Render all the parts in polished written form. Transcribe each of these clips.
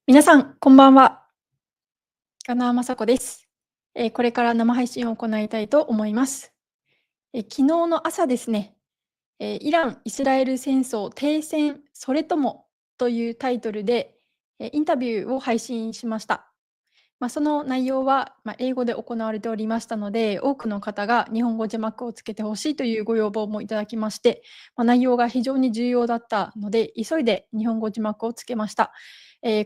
皆さん、こんばんは。我那覇真子です。これから生配信を行いたいと思います。昨日の朝ですね、イラン・イスラエル戦争停戦、それともというタイトルで、インタビューを配信しました。その内容は、英語で行われておりましたので、多くの方が日本語字幕をつけてほしいというご要望もいただきまして、内容が非常に重要だったので、急いで日本語字幕をつけました。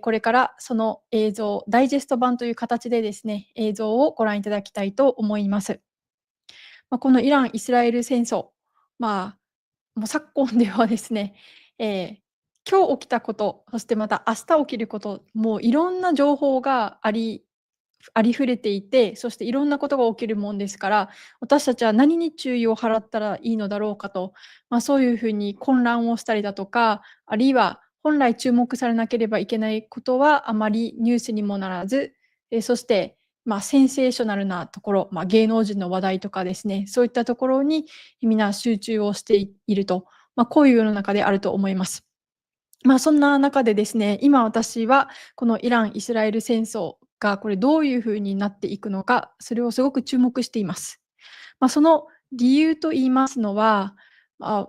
これからその映像、ダイジェスト版という形でですね、映像をご覧いただきたいと思います。このイラン・イスラエル戦争、もう昨今ではですね、今日起きたこと、そしてまた明日起きること、もういろんな情報がありふれていて、そしていろんなことが起きるもんですから、私たちは何に注意を払ったらいいのだろうかと、そういうふうに混乱をしたりだとか、あるいは本来注目されなければいけないことはあまりニュースにもならず、そして、センセーショナルなところ、芸能人の話題とかですね、そういったところに皆集中をしていると、こういう世の中であると思います。そんな中でですね、今私はこのイラン・イスラエル戦争がこれどういうふうになっていくのか、それをすごく注目しています。その理由と言いますのは、まあ、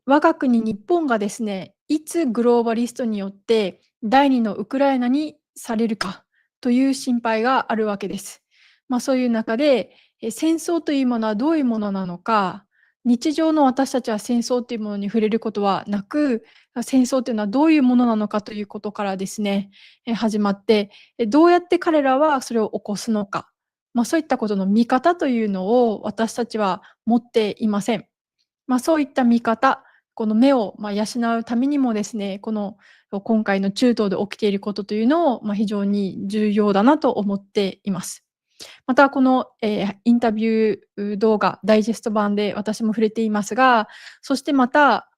我が国日本がですね、いつグローバリストによって第二のウクライナにされるかという心配があるわけです。そういう中で、戦争というものはどういうものなのか、日常の私たちは戦争というものに触れることはなく、戦争というのはどういうものなのかということからですね、始まって、どうやって彼らはそれを起こすのか、そういったことの見方というのを私たちは持っていません。そういった見方、この目を養うためにもですね、この今回の中東で起きていることというのを非常に重要だなと思っています。またこの、インタビュー動画、ダイジェスト版で私も触れていますが、そしてまた、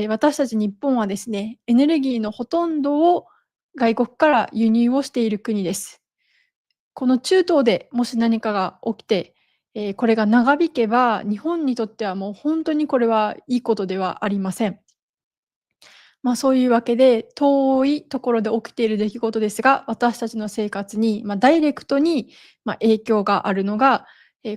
私たち日本はですね、エネルギーのほとんどを外国から輸入をしている国です。この中東でもし何かが起きて、これが長引けば、日本にとってはもう本当にこれはいいことではありません。そういうわけで、遠いところで起きている出来事ですが、私たちの生活に、ダイレクトに、影響があるのが、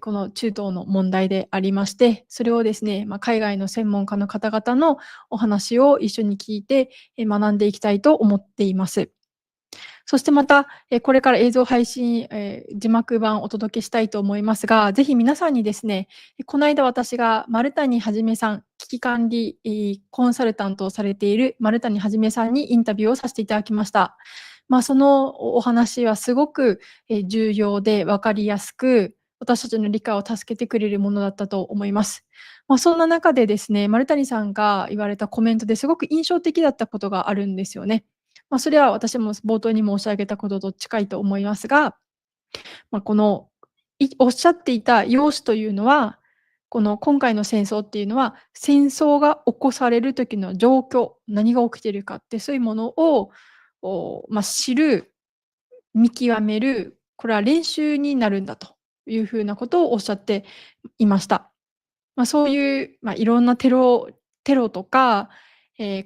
この中東の問題でありまして、それをですね、海外の専門家の方々のお話を一緒に聞いて、学んでいきたいと思っています。そしてまた、これから映像配信、字幕版をお届けしたいと思いますが、ぜひ皆さんにですね、この間私が丸谷一さん、危機管理、コンサルタントをされている丸谷一さんにインタビューをさせていただきました。そのお話はすごく、重要で分かりやすく、私たちの理解を助けてくれるものだったと思います。そんな中でですね、丸谷さんが言われたコメントですごく印象的だったことがあるんですよね。それは私も冒頭に申し上げたことと近いと思いますが、この、おっしゃっていた容姿というのは、この今回の戦争っていうのは、戦争が起こされる時の状況、何が起きているかって、そういうものを、知る、見極める、これは練習になるんだというふうなことをおっしゃっていました。そういう、いろんなテロとか、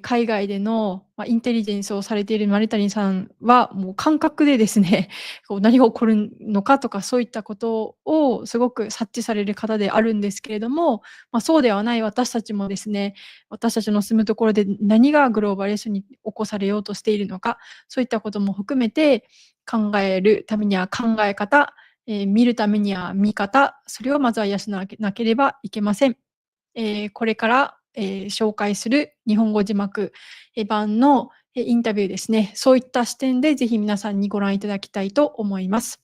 海外での、インテリジェンスをされている丸谷さんは、もう感覚でですね、こう何が起こるのかとか、そういったことをすごく察知される方であるんですけれども、そうではない私たちもですね、私たちの住むところで何がグローバルイシュに起こされようとしているのか、そういったことも含めて考えるためには考え方、見るためには見方、それをまずは養わなければいけません。これから、紹介する日本語字幕版のインタビューですね、そういった視点でぜひ皆さんにご覧いただきたいと思います。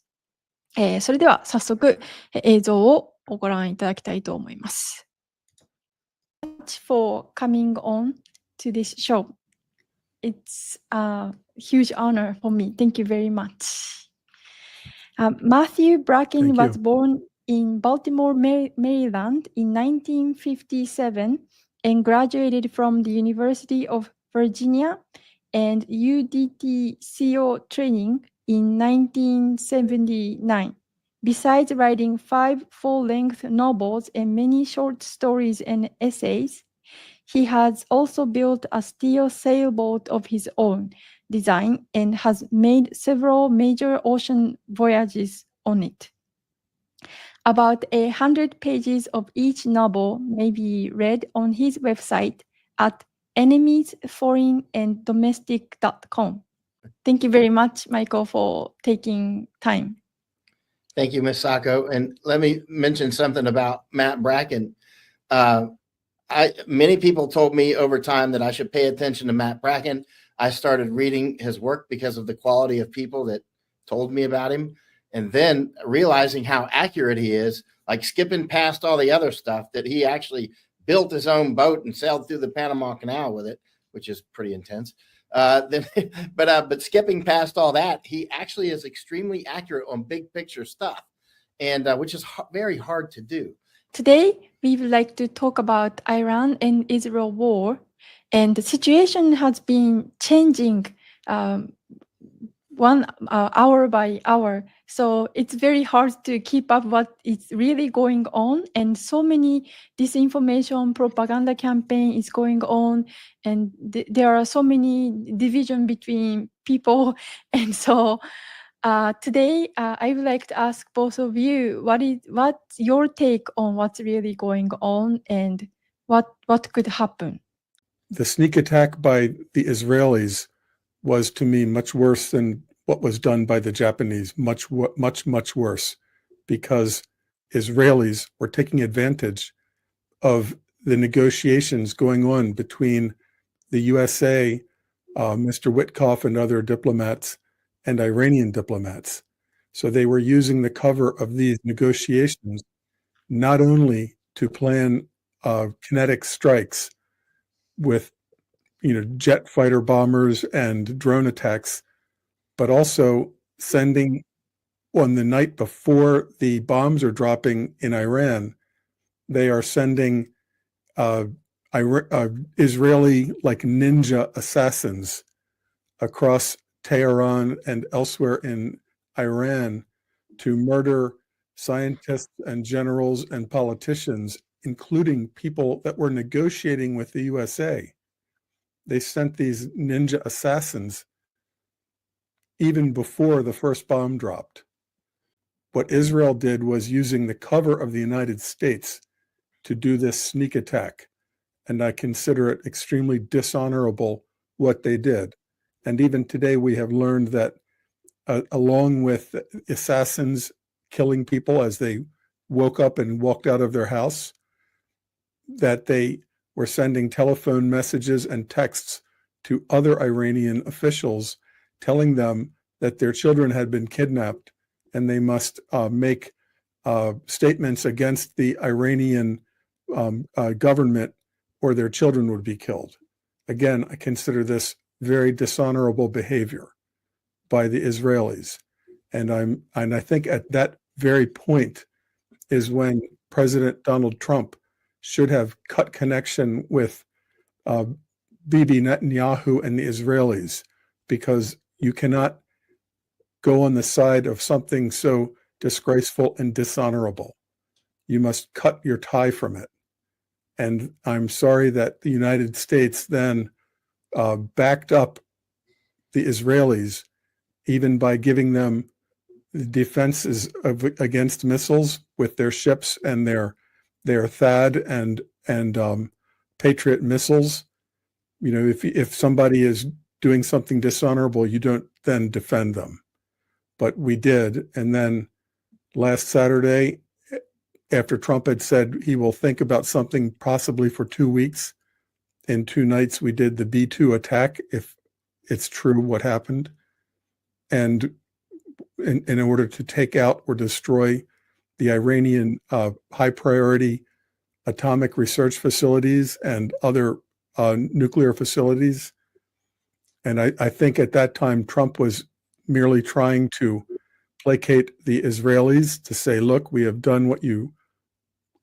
それでは早速、映像をご覧いただきたいと思います。For coming on to this show. It's a huge honor for me. Thank you very much. Matthew Bracken was born in Baltimore, Maryland in 1957 and graduated from the University of Virginia and UDT-CO training in 1979. Besides writing 5 full-length novels and many short stories and essays, he has also built a steel sailboat of his own design and has made several major ocean voyages on it. About 100 pages of each novel may be read on his website at enemiesforeignanddomestic.com. Thank you very much, Michael, for taking time. Thank you, Ms. Sacco. And let me mention something about Matt Bracken. Many people told me over time that I should pay attention to Matt Bracken. I started reading his work because of the quality of people that told me about him. And then realizing how accurate he is, like skipping past all the other stuff, that he actually built his own boat and sailed through the Panama Canal with it, which is pretty intense. But skipping past all that, he actually is extremely accurate on big picture stuff, and which is very hard to do. Today, we would like to talk about Iran and Israel war, and the situation has been changing hour by hour. So it's very hard to keep up what is really going on, and so many disinformation propaganda campaign is going on, and there are so many division between people. And so today I would like to ask both of you, what's your take on what's really going on and what could happen? The sneak attack by the Israelis was, to me, much worse than what was done by the Japanese, much worse, because Israelis were taking advantage of the negotiations going on between the USA, Mr. Witkoff and other diplomats, and Iranian diplomats. So they were using the cover of these negotiations not only to plan kinetic strikes with jet fighter bombers and drone attacks, but also sending, on the night before the bombs are dropping in Iran, they are sending Israeli ninja assassins across Tehran and elsewhere in Iran to murder scientists and generals and politicians, including people that were negotiating with the USA. They sent these ninja assassins even before the first bomb dropped. What Israel did was using the cover of the United States to do this sneak attack. And I consider it extremely dishonorable what they did. And even today we have learned that along with assassins killing people as they woke up and walked out of their house, that they were sending telephone messages and texts to other Iranian officials telling them that their children had been kidnapped and they must make statements against the Iranian government or their children would be killed. Again, I consider this very dishonorable behavior by the Israelis. And I think at that very point is when President Donald Trump should have cut connection with Bibi Netanyahu and the Israelis, because you cannot go on the side of something so disgraceful and dishonorable. You must cut your tie from it. And I'm sorry that the United States then backed up the Israelis, even by giving them defenses against missiles with their ships and their THAAD and Patriot missiles. If somebody is doing something dishonorable, you don't then defend them. But we did. And then last Saturday, after Trump had said he will think about something possibly for 2 weeks, in 2 nights we did the B-2 attack, if it's true what happened, and in order to take out or destroy the Iranian high priority atomic research facilities and other nuclear facilities. And I think at that time Trump was merely trying to placate the Israelis to say, look, we have done what you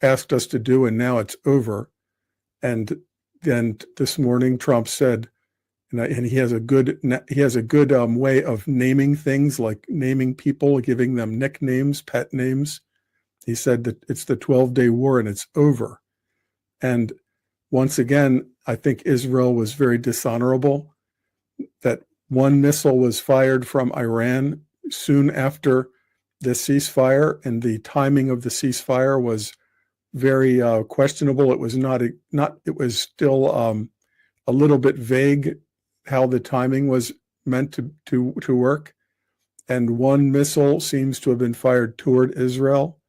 asked us to do and now it's over. And then this morning Trump said, and he has a good way of naming things, like naming people, giving them nicknames, pet names. He said that it's the 12-day war and it's over. And once again, I think Israel was very dishonorable, that one missile was fired from Iran soon after the ceasefire, and the timing of the ceasefire was very questionable. It was it was still a little bit vague how the timing was meant to work. And one missile seems to have been fired toward Israel.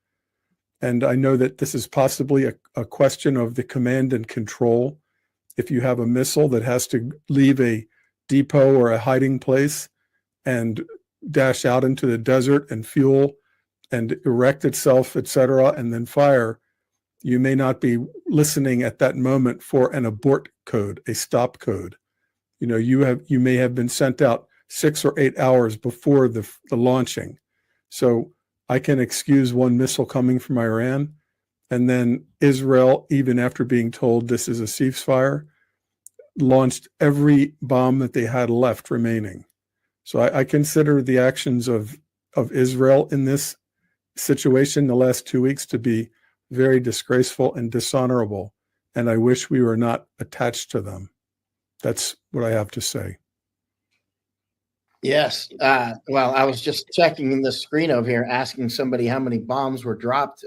And I know that this is possibly a question of the command and control. If you have a missile that has to leave a depot or a hiding place and dash out into the desert and fuel and erect itself, etc., and then fire, you may not be listening at that moment for an abort code, a stop code. You know, you may have been sent out 6 or 8 hours before the launching. So I can excuse one missile coming from Iran, and then Israel, even after being told this is a ceasefire, launched every bomb that they had left remaining. So I consider the actions of Israel in this situation the last 2 weeks to be very disgraceful and dishonorable, and I wish we were not attached to them. That's what I have to say. Yes. Well, I was just checking in the screen over here, asking somebody how many bombs were dropped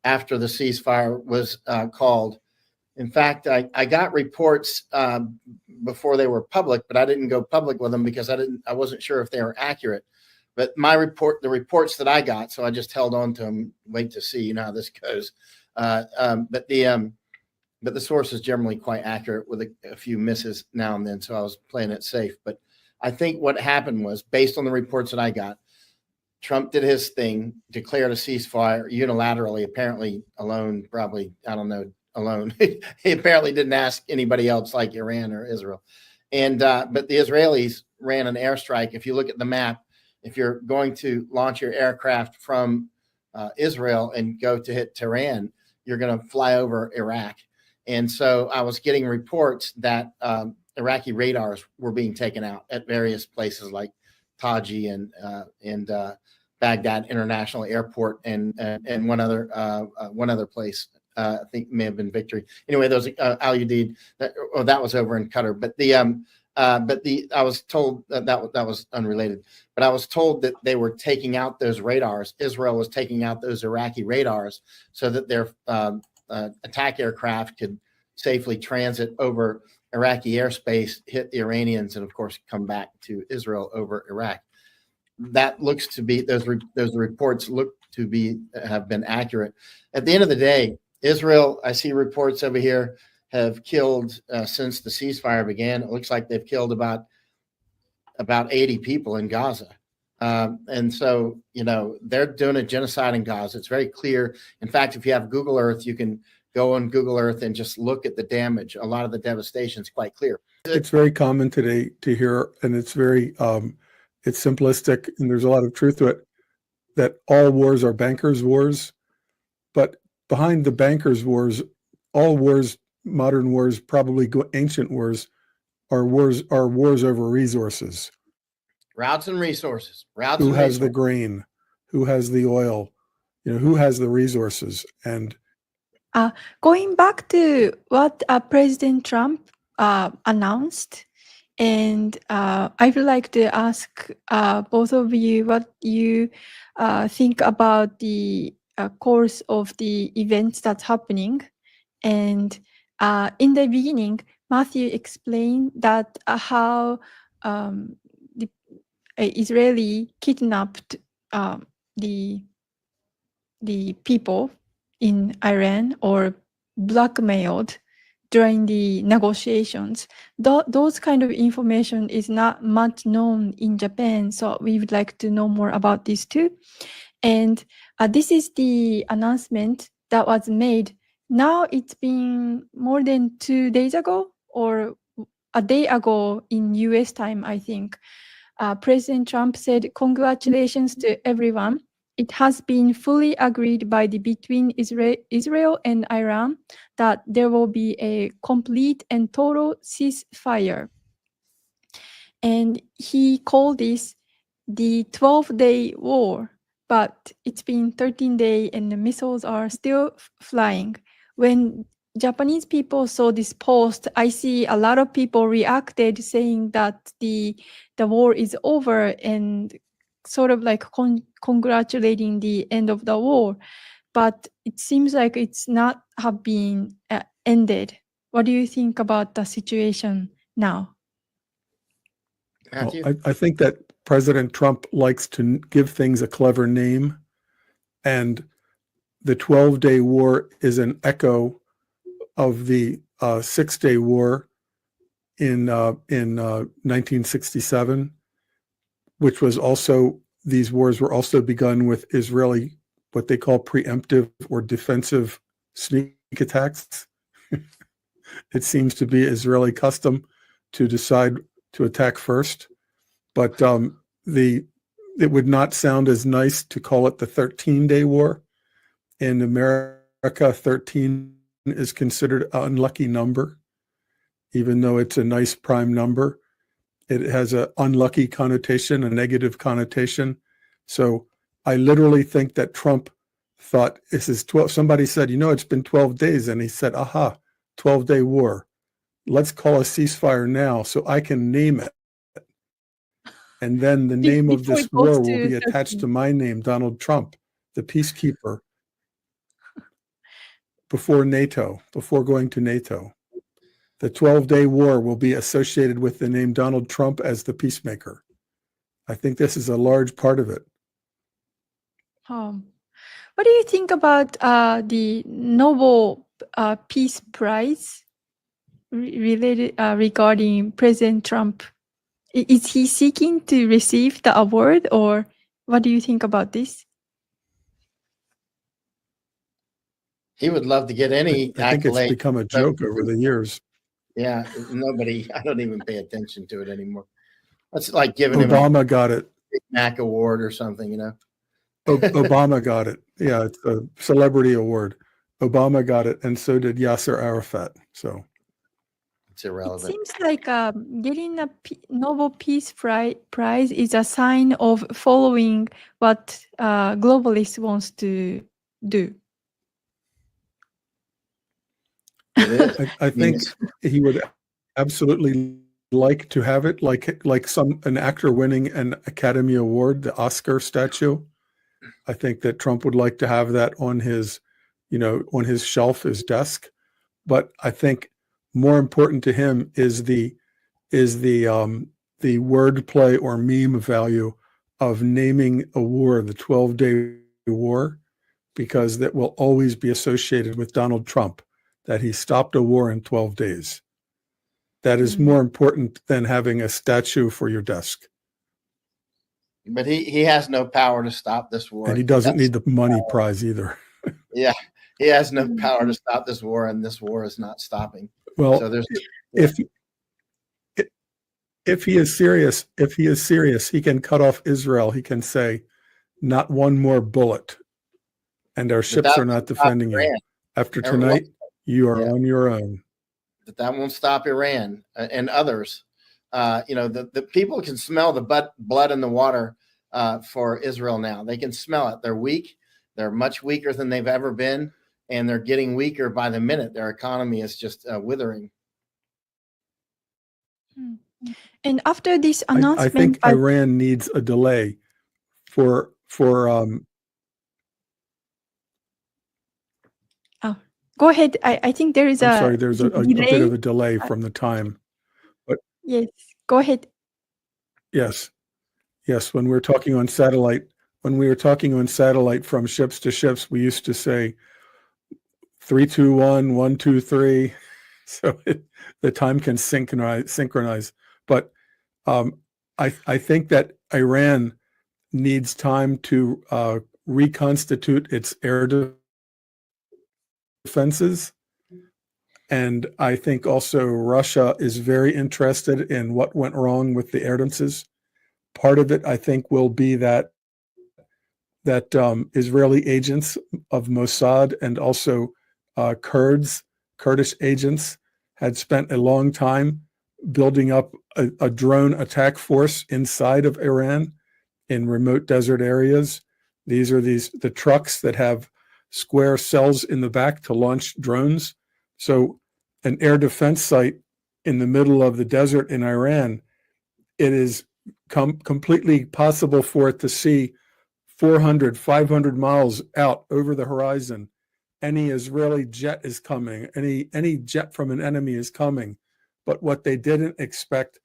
after the ceasefire was called. In fact, I got reports before they were public, but I didn't go public with them because I wasn't sure if they were accurate. But the reports that I got, so I just held on to them, wait to see, you know how this goes. But the source is generally quite accurate with a few misses now and then, so I was playing it safe. But I think what happened was, based on the reports that I got, Trump did his thing, declared a ceasefire unilaterally, apparently alone, probably, I don't know, alone. He apparently didn't ask anybody else like Iran or Israel. And but the Israelis ran an airstrike. If you look at the map, if you're going to launch your aircraft from Israel and go to hit Tehran, you're going to fly over Iraq. And so I was getting reports that Iraqi radars were being taken out at various places like Taji and Baghdad International Airport and one other place. I think may have been Victory. Anyway, those Al Udeid, that was over in Qatar. But I was told that was unrelated. But I was told that they were taking out those radars. Israel was taking out those Iraqi radars so that their attack aircraft could safely transit over Iraqi airspace, hit the Iranians, and of course come back to Israel over Iraq. That looks to be those reports look to be have been accurate. At the end of the day, Israel, I see reports over here, have killed since the ceasefire began. It looks like they've killed about 80 people in Gaza. And so, you know, they're doing a genocide in Gaza. It's very clear. In fact, if you have Google Earth, you can go on Google Earth and just look at the damage. A lot of the devastation is quite clear. It's very common today to hear, and it's very, it's simplistic, and there's a lot of truth to it, that all wars are bankers' wars. But behind the bankers' wars, all wars, modern wars, probably ancient wars, are wars over resources. Routes and resources. Who has the grain? Who has the oil? You know, who has the resources? And going back to what President Trump announced, and I would like to ask both of you what you think about the course of the events that's happening. And in the beginning, Matthew explained that how the Israeli kidnapped the people in Iran or blackmailed during the negotiations. Those kind of information is not much known in Japan, so we would like to know more about this too. And this is the announcement that was made. Now it's been more than 2 days ago or a day ago in US time, I think. President Trump said, "Congratulations to everyone. It has been fully agreed between Israel and Iran that there will be a complete and total ceasefire." And he called this the 12-day war, but it's been 13 days and the missiles are still flying. When Japanese people saw this post, I see a lot of people reacted saying that the war is over and sort of like congratulating the end of the war. But it seems like it's not have been ended. What do you think about the situation now? Well, I think that President Trump likes to give things a clever name, and the 12-day war is an echo of the Six-Day War in 1967, which was also, these wars were also begun with Israeli, what they call preemptive or defensive sneak attacks. It seems to be Israeli custom to decide to attack first, but it would not sound as nice to call it the 13-day war. In America, 13 is considered an unlucky number, even though it's a nice prime number. It has an unlucky connotation, a negative connotation. So I literally think that Trump thought this is 12. Somebody said, it's been 12 days. And he said, aha, 12-day war. Let's call a ceasefire now so I can name it. And then the name of this war will be attached to my name, Donald Trump, the peacekeeper, before going to NATO. The 12-day war will be associated with the name Donald Trump as the peacemaker. I think this is a large part of it. What do you think about the Nobel Peace Prize related regarding President Trump? Is he seeking to receive the award, or what do you think about this? He would love to get any I think it's accolade. become a joke over the years. Yeah, I don't even pay attention to it anymore. That's like giving Obama got it. Big Mac award or something, Obama got it. Yeah, it's a celebrity award. Obama got it, and so did Yasser Arafat. So it's irrelevant. It seems like getting a Nobel Peace Prize is a sign of following what globalists wants to do. I think he would absolutely like to have it, like an actor winning an Academy Award, the Oscar statue. I think that Trump would like to have that on his, on his shelf, his desk. But I think more important to him is the wordplay or meme value of naming a war the 12-day war, because that will always be associated with Donald Trump, that he stopped a war in 12 days. That is more important than having a statue for your desk. But he has no power to stop this war. And he doesn't need the money prize either. Yeah, he has no power to stop this war, and this war is not stopping. Well, so if he is serious, he can cut off Israel. He can say, not one more bullet, and our ships are not defending you. After tonight, you are on your own. But that won't stop Iran and others. The people can smell the blood in the water for Israel now. They can smell it. They're weak. They're much weaker than they've ever been, and they're getting weaker by the minute. Their economy is just withering. And after this announcement, I think Iran needs a delay for go ahead. I think there is there's a bit of a delay from the time. But yes, go ahead. Yes. When we were talking on satellite, from ships to ships, we used to say 3, 2, 1, 1, 2, 3. So the time can synchronize. But I think that Iran needs time to reconstitute its air defenses. And I think also Russia is very interested in what went wrong with the air defenses. Part of it, I think, will be that Israeli agents of Mossad and also Kurdish agents had spent a long time building up a drone attack force inside of Iran in remote desert areas. These are the trucks that have square cells in the back to launch drones. So an air defense site in the middle of the desert in Iran, it is completely possible for it to see 400, 500 miles out over the horizon. Any Israeli jet is coming, any jet from an enemy is coming. But what they didn't expect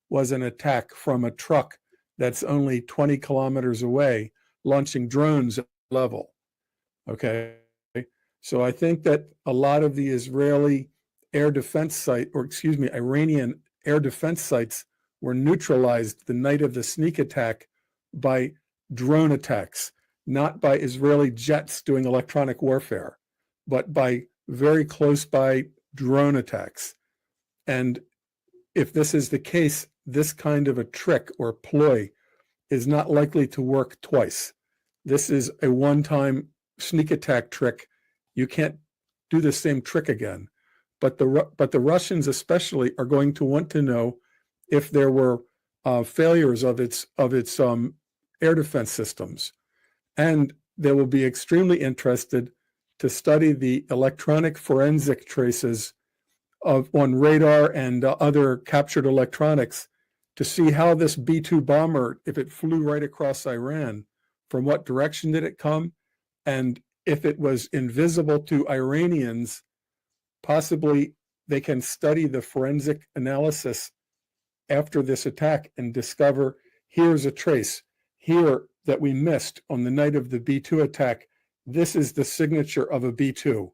was an attack from a truck that's only 20 kilometers away, launching drones at level. Okay. So I think that a lot of the Israeli air defense site, or excuse me, Iranian air defense sites were neutralized the night of the sneak attack by drone attacks, not by Israeli jets doing electronic warfare, but by very close by drone attacks. And if this is the case, this kind of a trick or ploy is not likely to work twice. This is a one-time sneak attack trick. You can't do the same trick again. But the Russians especially are going to want to know if there were failures of its air defense systems. And they will be extremely interested to study the electronic forensic traces on radar and other captured electronics to see how this B-2 bomber, if it flew right across Iran, from what direction did it come? And if it was invisible to Iranians, possibly they can study the forensic analysis after this attack and discover here's a trace here that we missed on the night of the B-2 attack. This is the signature of a B-2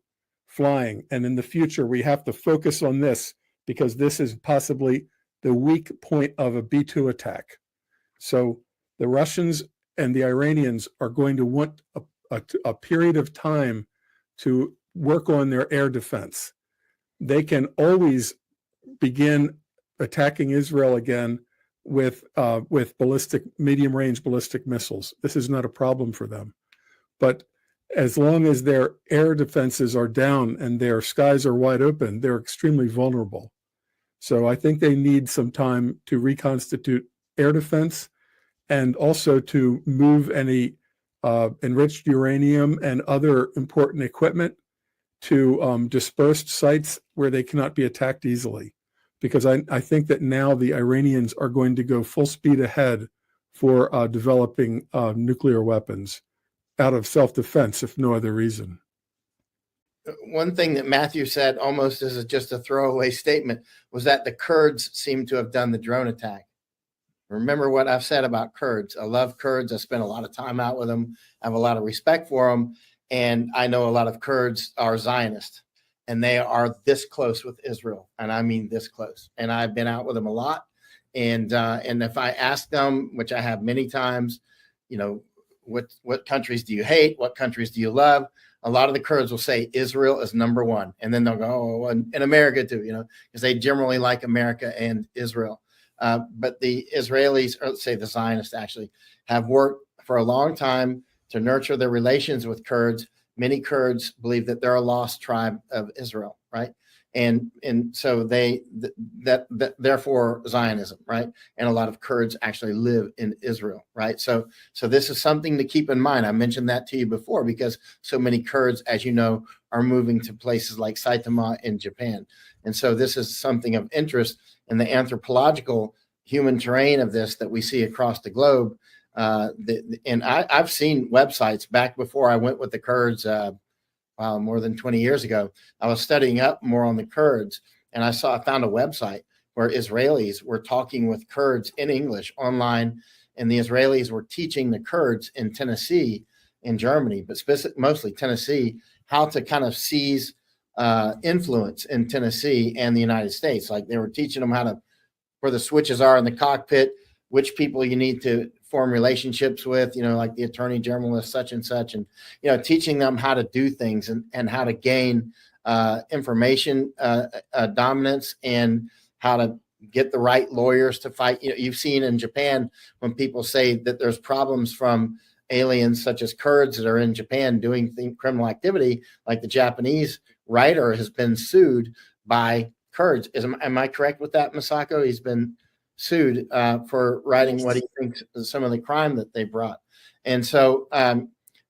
flying. And in the future, we have to focus on this because this is possibly the weak point of a B-2 attack. So the Russians and the Iranians are going to want a period of time to work on their air defense. They can always begin attacking Israel again with medium-range ballistic missiles. This is not a problem for them. But as long as their air defenses are down and their skies are wide open, they're extremely vulnerable. So I think they need some time to reconstitute air defense and also to move any enriched uranium and other important equipment to dispersed sites where they cannot be attacked easily. Because I think that now the Iranians are going to go full speed ahead for developing nuclear weapons out of self-defense, if no other reason. One thing that Matthew said, almost as just a throwaway statement, was that the Kurds seem to have done the drone attack. Remember what I've said about Kurds. I love Kurds. I spent a lot of time out with them. I have a lot of respect for them. And I know a lot of Kurds are Zionists, and they are this close with Israel. And I mean this close. And I've been out with them a lot. And if I ask them, which I have many times, you know, what countries do you hate? What countries do you love? A lot of the Kurds will say Israel is number one. And then they'll go, oh, and America too, you know, because they generally like America and Israel. But the Israelis, or let's say the Zionists actually, have worked for a long time to nurture their relations with Kurds. Many Kurds believe that they're a lost tribe of Israel, right? And so therefore Zionism, right? And a lot of Kurds actually live in Israel, right? So this is something to keep in mind. I mentioned that to you before because so many Kurds, as you know, are moving to places like Saitama in Japan. And so this is something of interest in the anthropological human terrain of this that we see across the globe. And I've seen websites back before I went with the Kurds, more than 20 years ago. I was studying up more on the Kurds, and I found a website where Israelis were talking with Kurds in English online, and the Israelis were teaching the Kurds in Tennessee, in Germany, but mostly Tennessee, how to kind of seize influence in Tennessee and the United States. Like they were teaching them where the switches are in the cockpit, which people you need to form relationships with, you know, like the attorney general is such and such, and, you know, teaching them how to do things and how to gain information dominance and how to get the right lawyers to fight. You know, you've seen in Japan when people say that there's problems from aliens such as Kurds that are in Japan doing criminal activity, like the Japanese writer has been sued by Kurds. Am I correct with that, Masako? He's been sued for writing what he thinks is some of the crime that they brought. And so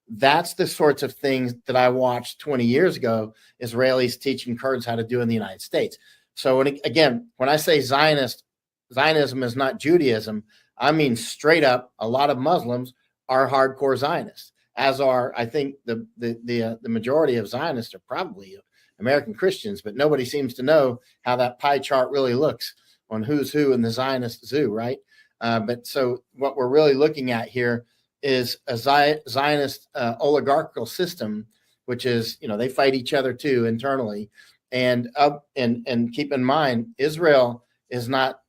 that's the sorts of things that I watched 20 years ago, Israelis teaching Kurds how to do in the United States. So when I say Zionism is not Judaism, I mean straight up, a lot of Muslims are hardcore Zionists, as are, I think, the majority of Zionists are probably American Christians, but nobody seems to know how that pie chart really looks on who's who in the Zionist zoo, right? But so what we're really looking at here is a Zionist oligarchical system, which is, they fight each other too internally. And keep in mind, Israel is not,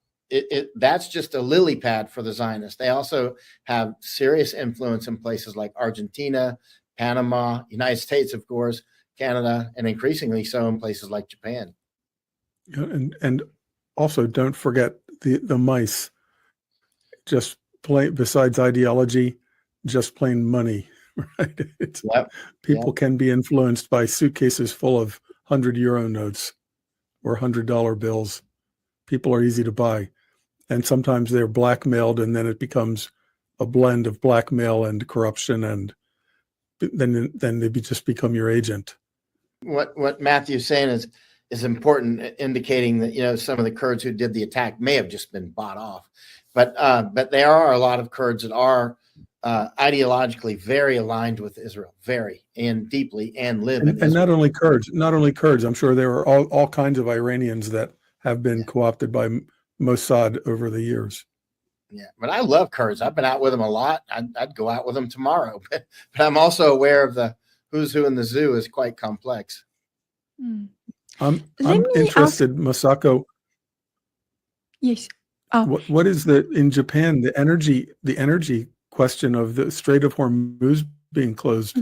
that's just a lily pad for the Zionists. They also have serious influence in places like Argentina, Panama, United States, of course, Canada, and increasingly so in places like Japan. And also don't forget the mice, just plain, besides ideology, just plain money, right? People can be influenced by suitcases full of 100-euro notes or $100 bills. People are easy to buy. And sometimes they're blackmailed, and then it becomes a blend of blackmail and corruption, and then they just become your agent. What Matthew's saying is important, indicating that some of the Kurds who did the attack may have just been bought off, but there are a lot of Kurds that are ideologically very aligned with Israel, very and deeply, and live in Israel. And not only Kurds. I'm sure there are all kinds of Iranians that have been co-opted by Mossad over the years. Yeah, but I love Kurds. I've been out with them a lot. I'd go out with them tomorrow, but I'm also aware of the who's who in the zoo is quite complex. I'm interested, Masako. Yes. What is in Japan, the energy question of the Strait of Hormuz being closed,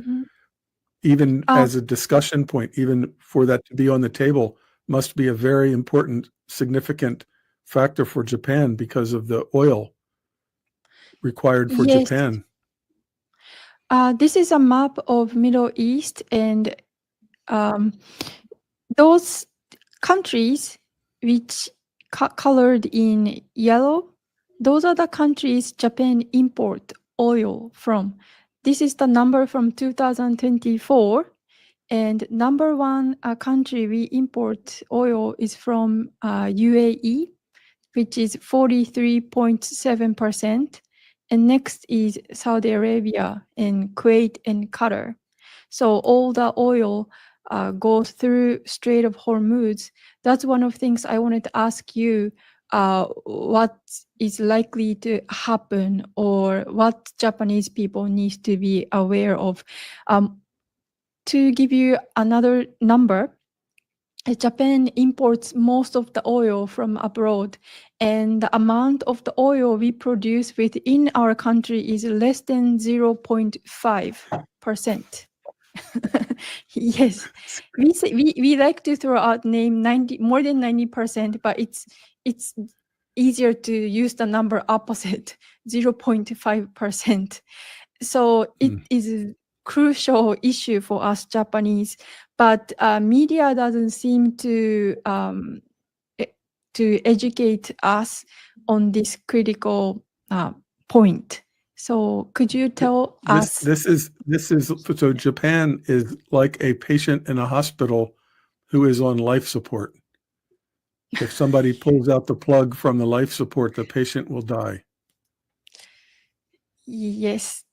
even as a discussion point, even for that to be on the table, must be a very important, significant factor for Japan because of the oil required for Japan. This is a map of Middle East, and those countries which colored in yellow, those are the countries Japan import oil from. This is the number from 2024, and number one country we import oil is from UAE, which is 43.7%. And next is Saudi Arabia and Kuwait and Qatar. So all the oil goes through Strait of Hormuz. That's one of the things I wanted to ask you, what is likely to happen or what Japanese people need to be aware of. To give you another number, Japan imports most of the oil from abroad, and the amount of the oil we produce within our country is less than 0.5%. Yes, we like to throw out name 90, more than 90%, but it's easier to use the number opposite, 0.5%. So it is a crucial issue for us Japanese, but media doesn't seem to educate us on this critical point. So could you tell us? This is so Japan is like a patient in a hospital who is on life support. If somebody pulls out the plug from the life support, the patient will die. Yes.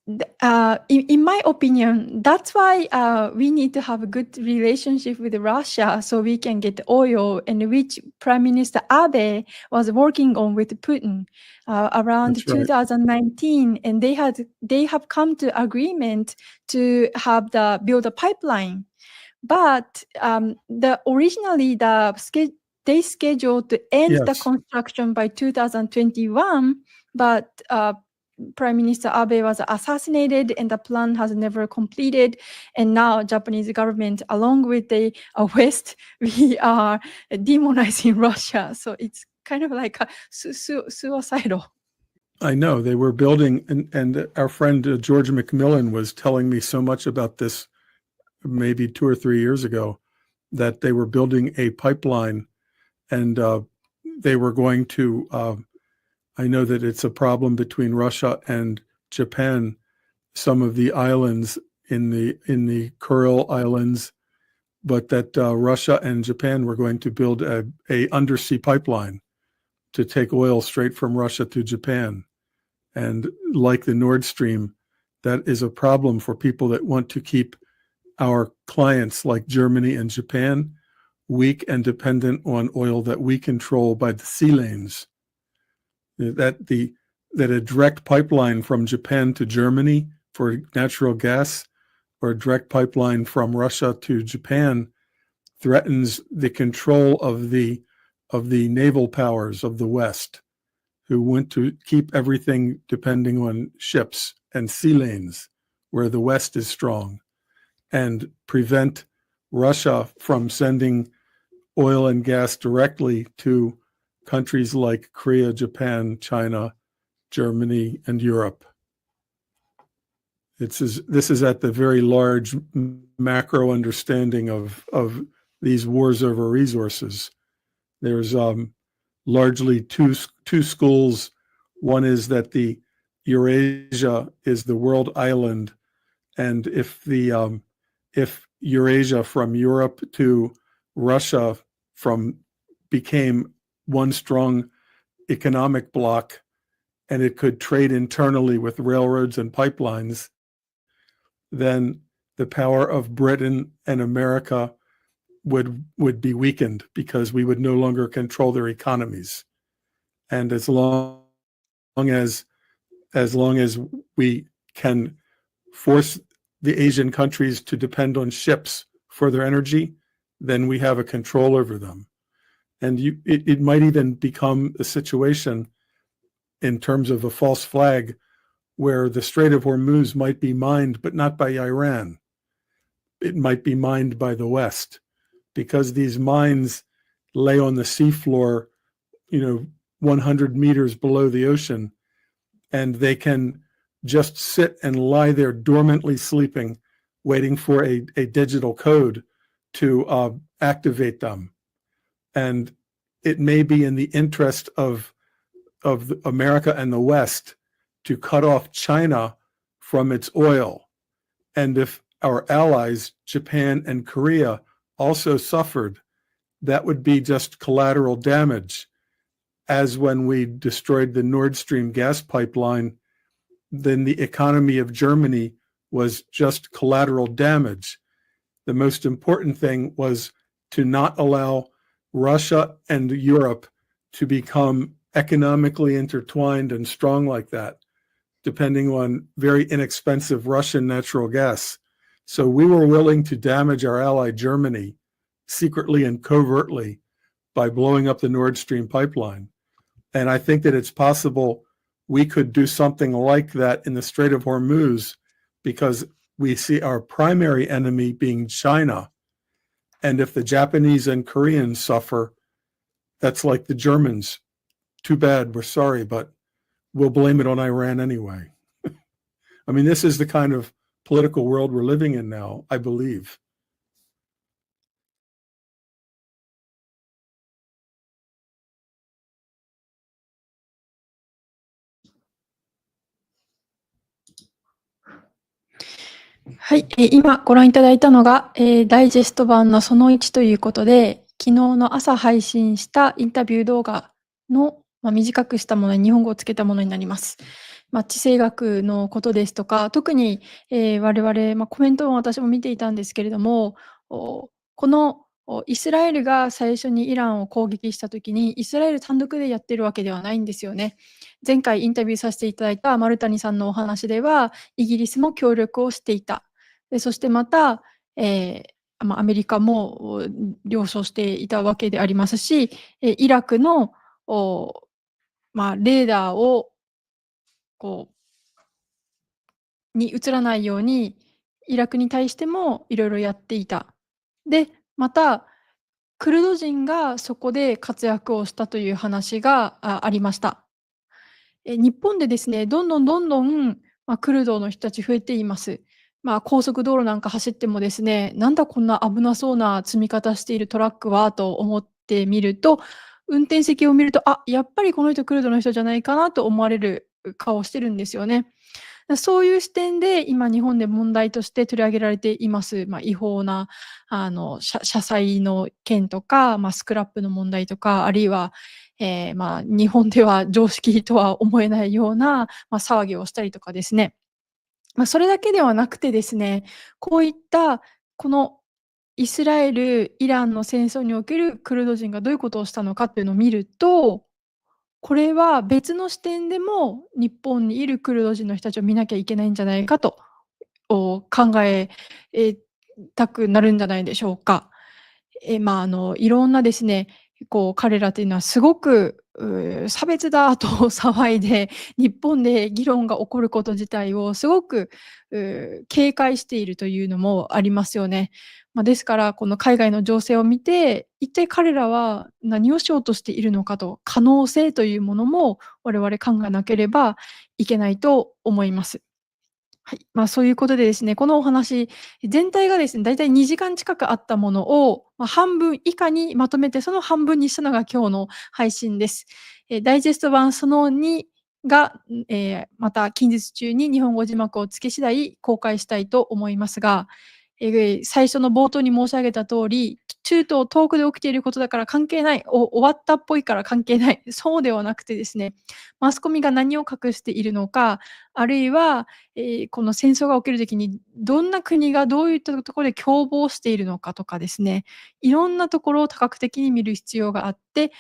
In my opinion, that's why we need to have a good relationship with Russia so we can get oil, and which Prime Minister Abe was working on with Putin around 2019, and they have come to agreement to build a pipeline. But originally they scheduled to end the construction by 2021, but Prime Minister Abe was assassinated and the plan has never completed. And now Japanese government, along with the West, we are demonizing Russia. So it's kind of like suicidal. I know they were building, and our friend George McMillan was telling me so much about this maybe 2 or 3 years ago, that they were building a pipeline, and they were going to I know that it's a problem between Russia and Japan. Some of the islands in the Kuril Islands, but that Russia and Japan were going to build a undersea pipeline to take oil straight from Russia to Japan. And like the Nord Stream, that is a problem for people that want to keep our clients like Germany and Japan weak and dependent on oil that we control by the sea lanes. That a direct pipeline from Japan to Germany for natural gas or a direct pipeline from Russia to Japan threatens the control of the naval powers of the West, who want to keep everything depending on ships and sea lanes where the West is strong, and prevent Russia from sending oil and gas directly to countries like Korea, Japan, China, Germany, and Europe. This is at the very large macro understanding of these wars over resources. There's largely two schools. One is that the Eurasia is the world island, and if Eurasia from Europe to Russia became one strong economic bloc, and it could trade internally with railroads and pipelines, then the power of Britain and America would be weakened because we would no longer control their economies. And as long as we can force the Asian countries to depend on ships for their energy, then we have a control over them. And it might even become a situation in terms of a false flag where the Strait of Hormuz might be mined, but not by Iran. It might be mined by the West, because these mines lay on the seafloor, 100 meters below the ocean, and they can just sit and lie there dormantly sleeping, waiting for a digital code to activate them. And it may be in the interest of America and the West to cut off China from its oil. And if our allies, Japan and Korea, also suffered, that would be just collateral damage. As when we destroyed the Nord Stream gas pipeline, then the economy of Germany was just collateral damage. The most important thing was to not allow Russia and Europe to become economically intertwined and strong like that, depending on very inexpensive Russian natural gas. So we were willing to damage our ally Germany secretly and covertly by blowing up the Nord Stream pipeline. And I think that it's possible we could do something like that in the Strait of Hormuz, because we see our primary enemy being China. And if the Japanese and Koreans suffer, that's like the Germans. Too bad, we're sorry, but we'll blame it on Iran anyway. I mean, this is the kind of political world we're living in now, I believe. はい、今ご覧いただいたのが、ダイジェスト版のその1ということで、昨日の朝配信したインタビュー動画の、短くしたものに日本語をつけたものになります。地政学のことですとか、特に、我々、コメントを私も見ていたんですけれども、このイスラエルが最初にイランを攻撃したときに、イスラエル単独でやってるわけではないんですよね。前回インタビューさせていただいた丸谷さんのお話では、イギリスも協力をしていた。そしてまた、アメリカも了承していたわけでありますし、イラクのレーダーをに映らないようにイラクに対してもいろいろやっていた。で、またクルド人がそこで活躍をしたという話がありました。日本でですね、どんどん、クルドの人たち増えています。高速道路なんか走ってもですね、なんだこんな危なそうな積み方しているトラックはと思ってみると、運転席を見ると、やっぱりこの人クルドの人じゃないかなと思われる顔をしてるんですよね。そういう視点で今日本で問題として取り上げられています。違法な社債の件とか、スクラップの問題とか、あるいは、日本では常識とは思えないような、騒ぎをしたりとかですね。それだけではなくてですね、こういったこのイスラエル、イランの戦争におけるクルド人がどういうことをしたのかっていうのを見ると、これは別の視点でも日本にいるクルド人の人たちを見なきゃいけないんじゃないかと考えたくなるんじゃないでしょうか。いろんなですね、彼らというのはすごく差別だと騒いで、日本で議論が起こること自体をすごく警戒しているというのもありますよね。ですから、この海外の情勢を見て、一体彼らは何をしようとしているのかと、可能性というものも我々考えなければいけないと思います。はい。そういうことでですね、このお話全体がですね、だいたい2時間近くあったものを、半分以下にまとめて、その半分にしたのが今日の配信です。ダイジェスト版その2が、また近日中に日本語字幕をつけ次第公開したいと思いますが、最初の冒頭に申し上げた通り、中東遠くで起きていることだから関係ない、終わったっぽいから関係ない、そうではなくてですね、マスコミが何を隠しているのか、あるいは、この戦争が起きる時にどんな国がどういったところで共謀しているのかとかですね、いろんなところを多角的に見る必要があって、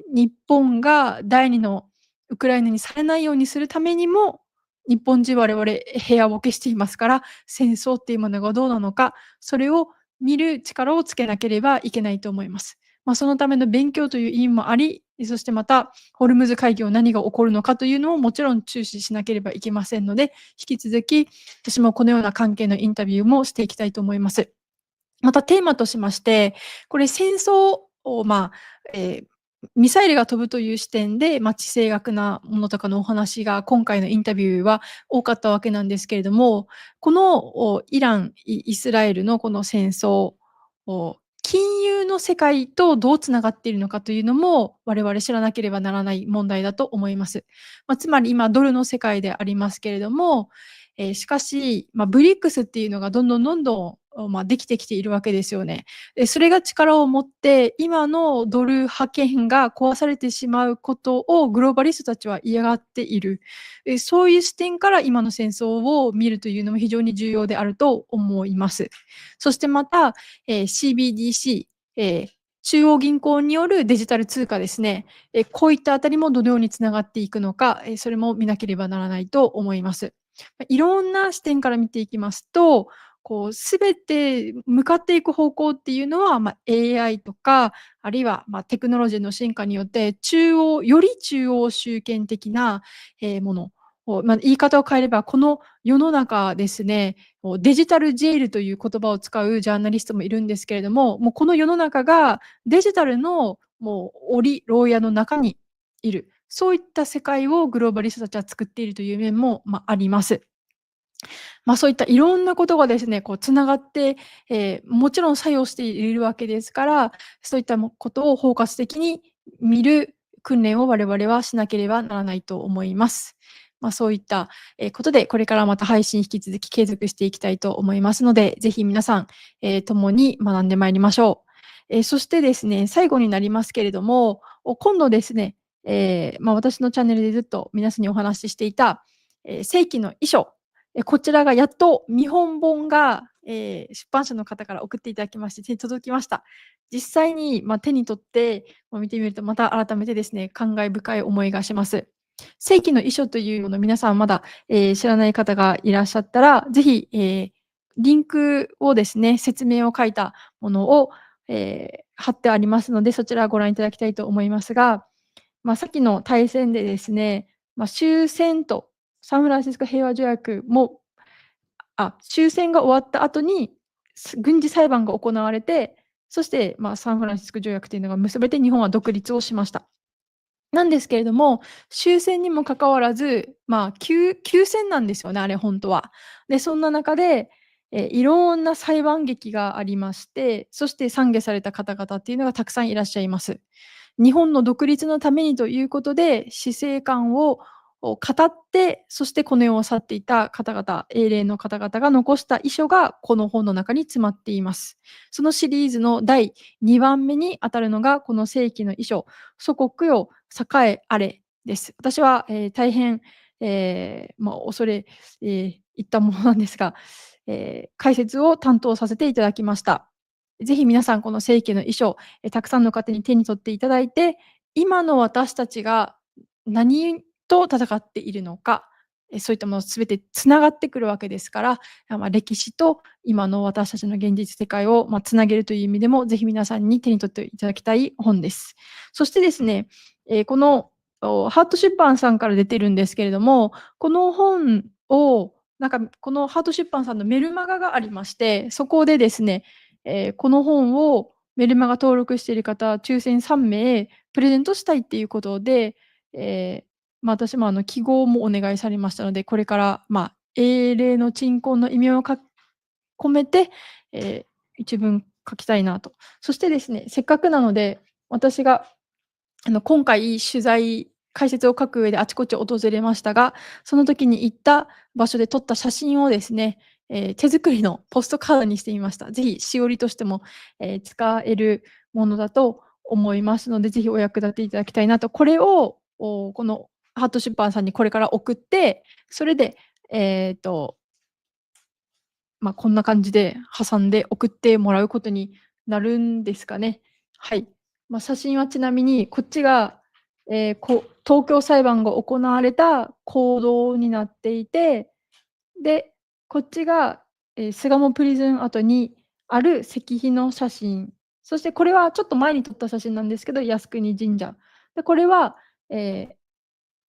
日本が第二のウクライナにされないようにするためにも、日本人我々平和ボケしていますから、戦争っていうものがどうなのか、それを見る力をつけなければいけないと思います。そのための勉強という意味もあり、そしてまたホルムズ会議を何が起こるのかというのをもちろん注視しなければいけませんので、引き続き私もこのような関係のインタビューもしていきたいと思います。またテーマとしまして、これ戦争をミサイルが飛ぶという視点で、地政学なものとかのお話が今回のインタビューは多かったわけなんですけれども、このイラン、イスラエルのこの戦争、金融の世界とどうつながっているのかというのも我々知らなければならない問題だと思います。つまり今ドルの世界でありますけれども、しかし、ブリックスっていうのがどんどんできてきているわけですよね。それが力を持って、今のドル覇権が壊されてしまうことをグローバリストたちは嫌がっている。そういう視点から今の戦争を見るというのも非常に重要であると思います。そしてまた、CBDC、中央銀行によるデジタル通貨ですね。こういったあたりもどのようにつながっていくのか、それも見なければならないと思います。いろんな視点から見ていきますと、全て向かっていく方向っていうのは、AI とか、あるいは、テクノロジーの進化によって、より中央集権的な、ものを、言い方を変えれば、この世の中ですね、デジタルジェイルという言葉を使うジャーナリストもいるんですけれども、もうこの世の中がデジタルのもう牢屋の中にいる。そういった世界をグローバリストたちは作っているという面も、あります。そういったいろんなことがですね、つながって、もちろん作用しているわけですから、そういったことを包括的に見る訓練を我々はしなければならないと思います。そういった、ことで、これからまた配信引き続き継続していきたいと思いますので、ぜひ皆さん、共に学んでまいりましょう。そしてですね、最後になりますけれども、今度ですね、私のチャンネルでずっと皆さんにお話ししていた、世紀の遺書、こちらがやっと見本本が、出版社の方から送っていただきまして、手に届きました。実際に、手に取って、見てみると、また改めてですね、感慨深い思いがします。世紀の遺書というものを皆さんまだ、知らない方がいらっしゃったら、ぜひ、リンクをですね、説明を書いたものを、貼ってありますので、そちらをご覧いただきたいと思いますが、さっきの大戦でですね、終戦とサンフランシスコ平和条約も、終戦が終わった後に、軍事裁判が行われて、そして、サンフランシスコ条約というのが結ばれて日本は独立をしました。なんですけれども、終戦にもかかわらず、休戦なんですよね、あれ本当は。で、そんな中で、いろんな裁判劇がありまして、そして参下された方々っていうのがたくさんいらっしゃいます。日本の独立のためにということで、死生観を語って、そしてこの世を去っていた方々、英霊の方々が残した遺書がこの本の中に詰まっています。そのシリーズの第2番目にあたるのが、この世紀の遺書、祖国よ栄あれです。私は、大変、恐れ入ったものなんですが、解説を担当させていただきました。ぜひ皆さん、この世紀の遺書、たくさんの方に手に取っていただいて、今の私たちが何と戦っているのか、そういったものすべてつながってくるわけですから、歴史と今の私たちの現実世界を、つなげるという意味でも、ぜひ皆さんに手に取っていただきたい本です。そしてですね、このハート出版さんから出てるんですけれども、この本をこのハート出版さんのメルマガがありまして、そこでですね、この本をメルマガ登録している方、抽選3名プレゼントしたいっていうことで、私も記号もお願いされましたので、これから、英霊の鎮魂の意味を込めて、一文書きたいなと。そしてですね、せっかくなので、私が今回解説を書く上であちこち訪れましたが、その時に行った場所で撮った写真をですね、手作りのポストカードにしてみました。ぜひしおりとしても、使えるものだと思いますので、ぜひお役立ていただきたいなと。これを、このハート出版さんにこれから送って、それで、こんな感じで挟んで送ってもらうことになるんですかね。はい。写真はちなみにこっちが、東京裁判が行われた講堂になっていて、で、こっちが、巣鴨プリズン跡にある石碑の写真。そしてこれはちょっと前に撮った写真なんですけど、靖国神社。で、これは、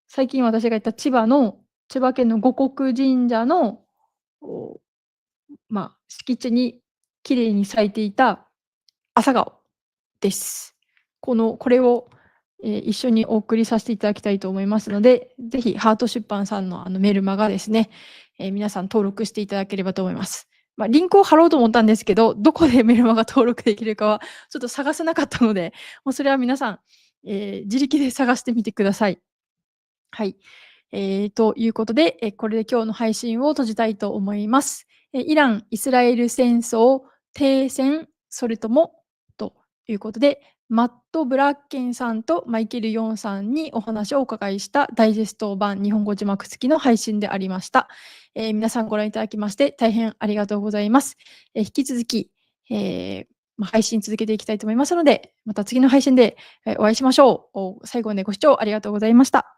最近私が行った千葉県の五穀神社の、敷地にきれいに咲いていた朝顔です。これを、一緒にお送りさせていただきたいと思いますので、ぜひハート出版さんのメルマガですね、皆さん登録していただければと思います。リンクを貼ろうと思ったんですけど、どこでメルマガ登録できるかはちょっと探せなかったので、もうそれは皆さん、自力で探してみてください。はい。ということで、これで今日の配信を閉じたいと思います。イラン・イスラエル戦争停戦、それともということで、マット・ブラッケンさんとマイケル・ヨンさんにお話をお伺いしたダイジェスト版日本語字幕付きの配信でありました。皆さんご覧いただきまして大変ありがとうございます。引き続き、配信続けていきたいと思いますので、また次の配信でお会いしましょう。最後までご視聴ありがとうございました。